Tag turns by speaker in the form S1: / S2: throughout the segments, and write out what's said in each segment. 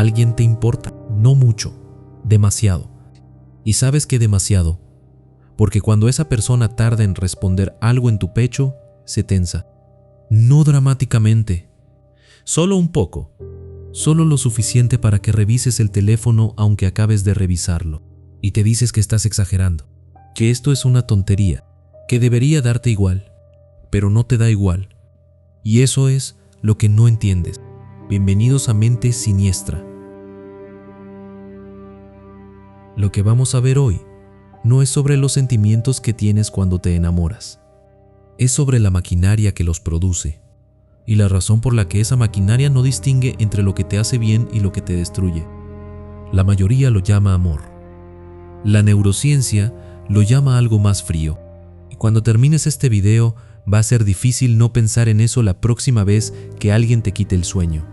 S1: alguien te importa, no mucho, demasiado. Y sabes que demasiado, porque cuando esa persona tarda en responder algo en tu pecho, se tensa. No dramáticamente, solo un poco, solo lo suficiente para que revises el teléfono aunque acabes de revisarlo. Y te dices que estás exagerando, que esto es una tontería, que debería darte igual, pero no te da igual. Y eso es lo que no entiendes. Bienvenidos a Mente Siniestra. Lo que vamos a ver hoy no es sobre los sentimientos que tienes cuando te enamoras. Es sobre la maquinaria que los produce y la razón por la que esa maquinaria no distingue entre lo que te hace bien y lo que te destruye. La mayoría lo llama amor. La neurociencia lo llama algo más frío. Y cuando termines este video, va a ser difícil no pensar en eso la próxima vez que alguien te quite el sueño.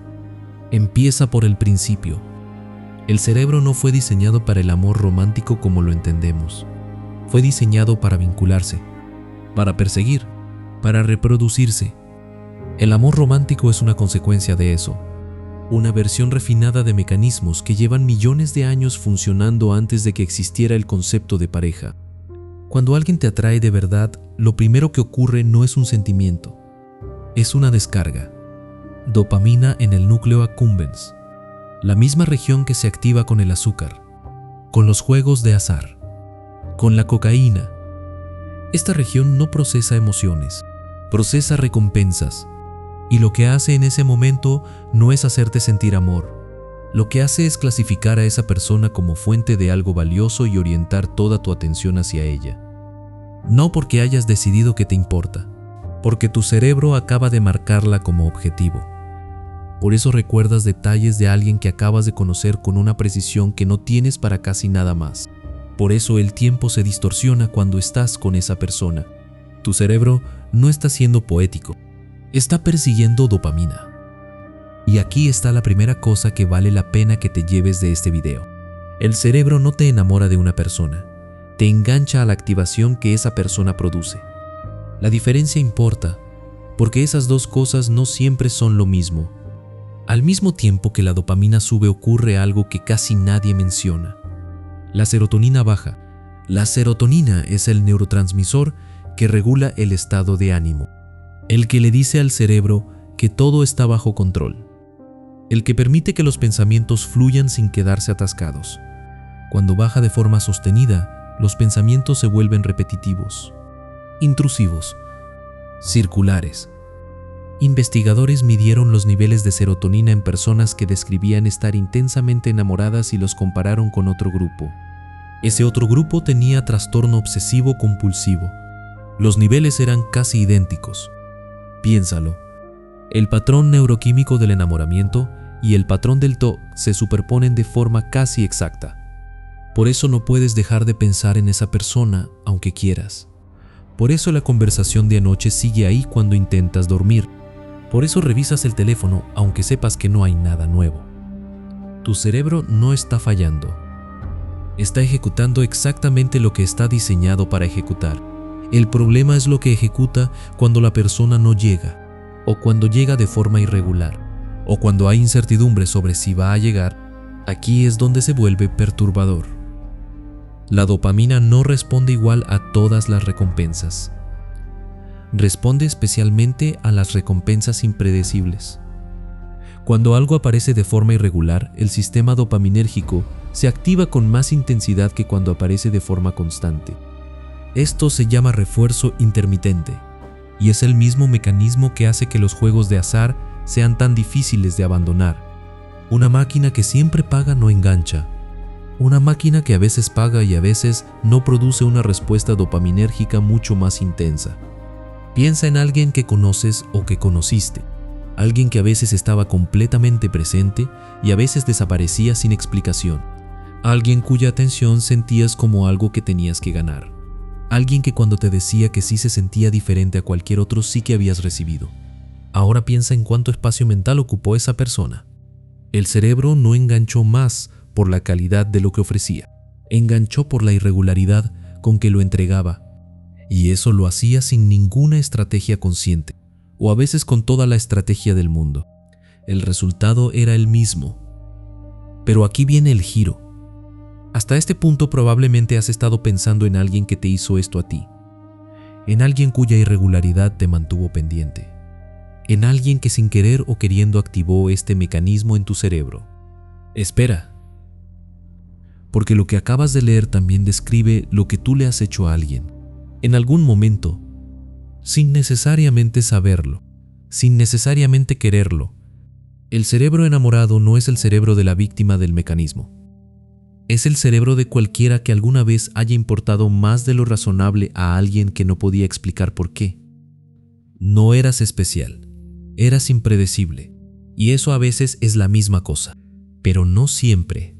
S1: Empieza por el principio. El cerebro no fue diseñado para el amor romántico como lo entendemos. Fue diseñado para vincularse, para perseguir, para reproducirse. El amor romántico es una consecuencia de eso. Una versión refinada de mecanismos que llevan millones de años funcionando antes de que existiera el concepto de pareja. Cuando alguien te atrae de verdad, lo primero que ocurre no es un sentimiento, es una descarga. Dopamina en el núcleo accumbens, la misma región que se activa con el azúcar, con los juegos de azar, con la cocaína. Esta región no procesa emociones, procesa recompensas. Y lo que hace en ese momento no es hacerte sentir amor. Lo que hace es clasificar a esa persona como fuente de algo valioso y orientar toda tu atención hacia ella. No porque hayas decidido que te importa, porque tu cerebro acaba de marcarla como objetivo. Por eso recuerdas detalles de alguien que acabas de conocer con una precisión que no tienes para casi nada más. Por eso el tiempo se distorsiona cuando estás con esa persona. Tu cerebro no está siendo poético. Está persiguiendo dopamina. Y aquí está la primera cosa que vale la pena que te lleves de este video. El cerebro no te enamora de una persona, te engancha a la activación que esa persona produce. La diferencia importa, porque esas dos cosas no siempre son lo mismo. Al mismo tiempo que la dopamina sube, ocurre algo que casi nadie menciona. La serotonina baja. La serotonina es el neurotransmisor que regula el estado de ánimo. El que le dice al cerebro que todo está bajo control. El que permite que los pensamientos fluyan sin quedarse atascados. Cuando baja de forma sostenida, los pensamientos se vuelven repetitivos, intrusivos, circulares. Investigadores midieron los niveles de serotonina en personas que describían estar intensamente enamoradas y los compararon con otro grupo. Ese otro grupo tenía trastorno obsesivo compulsivo. Los niveles eran casi idénticos. Piénsalo, el patrón neuroquímico del enamoramiento y el patrón del TOC se superponen de forma casi exacta. Por eso no puedes dejar de pensar en esa persona aunque quieras. Por eso la conversación de anoche sigue ahí cuando intentas dormir. Por eso revisas el teléfono aunque sepas que no hay nada nuevo. Tu cerebro no está fallando. Está ejecutando exactamente lo que está diseñado para ejecutar. El problema es lo que ejecuta cuando la persona no llega, o cuando llega de forma irregular, o cuando hay incertidumbre sobre si va a llegar. Aquí es donde se vuelve perturbador. La dopamina no responde igual a todas las recompensas. Responde especialmente a las recompensas impredecibles. Cuando algo aparece de forma irregular, el sistema dopaminérgico se activa con más intensidad que cuando aparece de forma constante. Esto se llama refuerzo intermitente, y es el mismo mecanismo que hace que los juegos de azar sean tan difíciles de abandonar. Una máquina que siempre paga no engancha. Una máquina que a veces paga y a veces no produce una respuesta dopaminérgica mucho más intensa. Piensa en alguien que conoces o que conociste. Alguien que a veces estaba completamente presente y a veces desaparecía sin explicación. Alguien cuya atención sentías como algo que tenías que ganar. Alguien que cuando te decía que sí se sentía diferente a cualquier otro sí que habías recibido. Ahora piensa en cuánto espacio mental ocupó esa persona. El cerebro no enganchó más por la calidad de lo que ofrecía. Enganchó por la irregularidad con que lo entregaba. Y eso lo hacía sin ninguna estrategia consciente, o a veces con toda la estrategia del mundo. El resultado era el mismo. Pero aquí viene el giro. Hasta este punto probablemente has estado pensando en alguien que te hizo esto a ti, en alguien cuya irregularidad te mantuvo pendiente, en alguien que sin querer o queriendo activó este mecanismo en tu cerebro. Espera, porque lo que acabas de leer también describe lo que tú le has hecho a alguien, en algún momento, sin necesariamente saberlo, sin necesariamente quererlo. El cerebro enamorado no es el cerebro de la víctima del mecanismo. Es el cerebro de cualquiera que alguna vez haya importado más de lo razonable a alguien que no podía explicar por qué. No eras especial, eras impredecible, y eso a veces es la misma cosa, pero no siempre.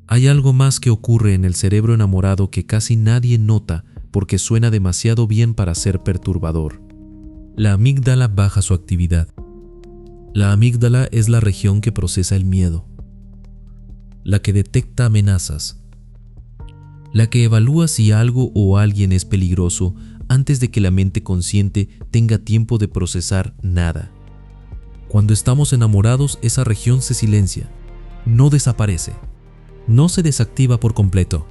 S1: Hay algo más que ocurre en el cerebro enamorado que casi nadie nota porque suena demasiado bien para ser perturbador. La amígdala baja su actividad. La amígdala es la región que procesa el miedo, la que detecta amenazas, la que evalúa si algo o alguien es peligroso antes de que la mente consciente tenga tiempo de procesar nada. Cuando estamos enamorados, esa región se silencia, no desaparece, no se desactiva por completo,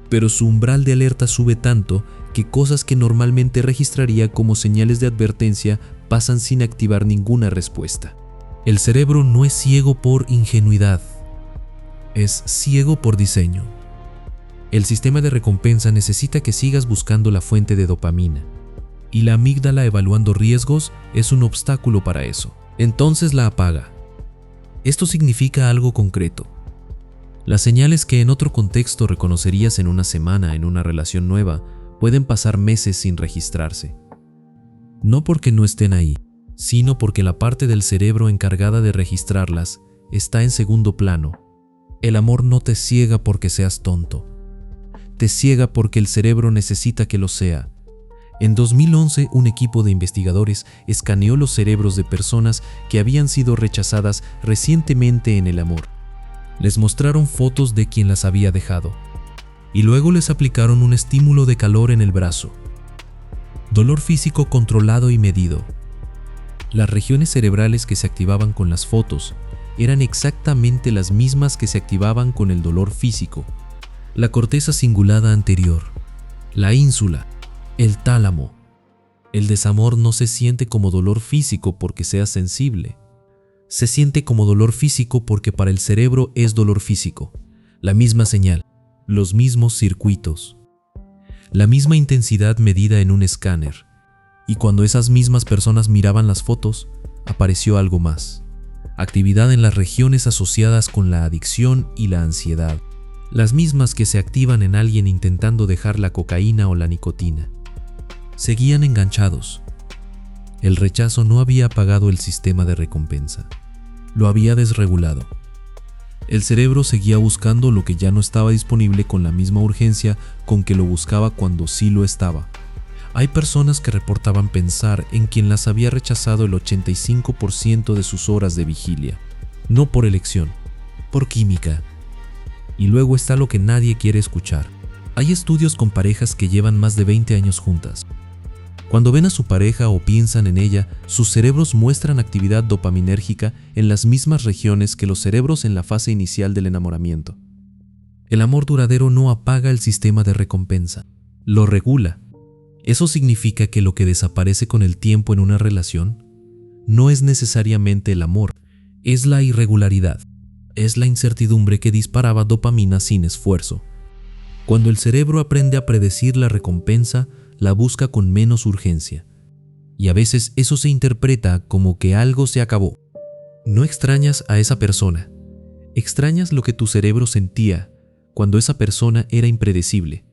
S1: pero su umbral de alerta sube tanto que cosas que normalmente registraría como señales de advertencia pasan sin activar ninguna respuesta. El cerebro no es ciego por ingenuidad, es ciego por diseño. El sistema de recompensa necesita que sigas buscando la fuente de dopamina, y la amígdala evaluando riesgos es un obstáculo para eso. Entonces la apaga. Esto significa algo concreto. Las señales que en otro contexto reconocerías en una semana en una relación nueva pueden pasar meses sin registrarse. No porque no estén ahí, sino porque la parte del cerebro encargada de registrarlas está en segundo plano. El amor no te ciega porque seas tonto. Te ciega porque el cerebro necesita que lo sea. En 2011, un equipo de investigadores escaneó los cerebros de personas que habían sido rechazadas recientemente en el amor. Les mostraron fotos de quien las había dejado, y luego les aplicaron un estímulo de calor en el brazo. Dolor físico controlado y medido. Las regiones cerebrales que se activaban con las fotos eran exactamente las mismas que se activaban con el dolor físico. La corteza cingulada anterior, la ínsula, el tálamo. El desamor no se siente como dolor físico porque sea sensible. Se siente como dolor físico porque para el cerebro es dolor físico. La misma señal, los mismos circuitos, la misma intensidad medida en un escáner. Y cuando esas mismas personas miraban las fotos, apareció algo más. Actividad en las regiones asociadas con la adicción y la ansiedad. Las mismas que se activan en alguien intentando dejar la cocaína o la nicotina. Seguían enganchados. El rechazo no había apagado el sistema de recompensa. Lo había desregulado. El cerebro seguía buscando lo que ya no estaba disponible con la misma urgencia con que lo buscaba cuando sí lo estaba. Hay personas que reportaban pensar en quien las había rechazado el 85% de sus horas de vigilia. No por elección, por química. Y luego está lo que nadie quiere escuchar. Hay estudios con parejas que llevan más de 20 años juntas. Cuando ven a su pareja o piensan en ella, sus cerebros muestran actividad dopaminérgica en las mismas regiones que los cerebros en la fase inicial del enamoramiento. El amor duradero no apaga el sistema de recompensa, lo regula. Eso significa que lo que desaparece con el tiempo en una relación no es necesariamente el amor, es la irregularidad, es la incertidumbre que disparaba dopamina sin esfuerzo. Cuando el cerebro aprende a predecir la recompensa, la busca con menos urgencia. Y a veces eso se interpreta como que algo se acabó. No extrañas a esa persona, extrañas lo que tu cerebro sentía cuando esa persona era impredecible.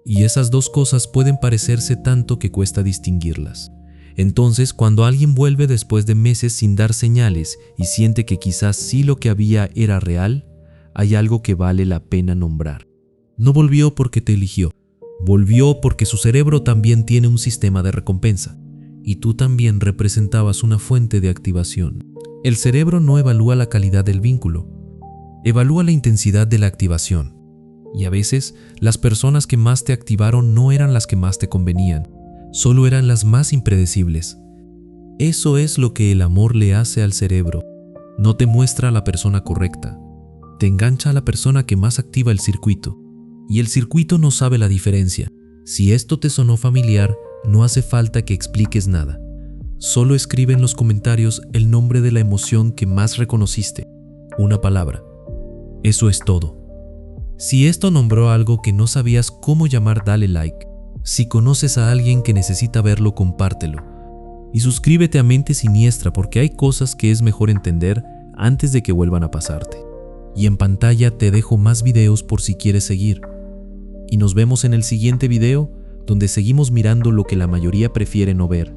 S1: Y esas dos cosas pueden parecerse tanto que cuesta distinguirlas. Entonces, cuando alguien vuelve después de meses sin dar señales y siente que quizás sí lo que había era real, hay algo que vale la pena nombrar. No volvió porque te eligió. Volvió porque su cerebro también tiene un sistema de recompensa, y tú también representabas una fuente de activación. El cerebro no evalúa la calidad del vínculo, evalúa la intensidad de la activación. Y a veces, las personas que más te activaron no eran las que más te convenían, solo eran las más impredecibles. Eso es lo que el amor le hace al cerebro. No te muestra a la persona correcta, te engancha a la persona que más activa el circuito. Y el circuito no sabe la diferencia. Si esto te sonó familiar, no hace falta que expliques nada. Solo escribe en los comentarios el nombre de la emoción que más reconociste, una palabra. Eso es todo. Si esto nombró algo que no sabías cómo llamar, dale like. Si conoces a alguien que necesita verlo, compártelo. Y suscríbete a Mente Siniestra porque hay cosas que es mejor entender antes de que vuelvan a pasarte. Y en pantalla te dejo más videos por si quieres seguir. Y nos vemos en el siguiente video, donde seguimos mirando lo que la mayoría prefiere no ver.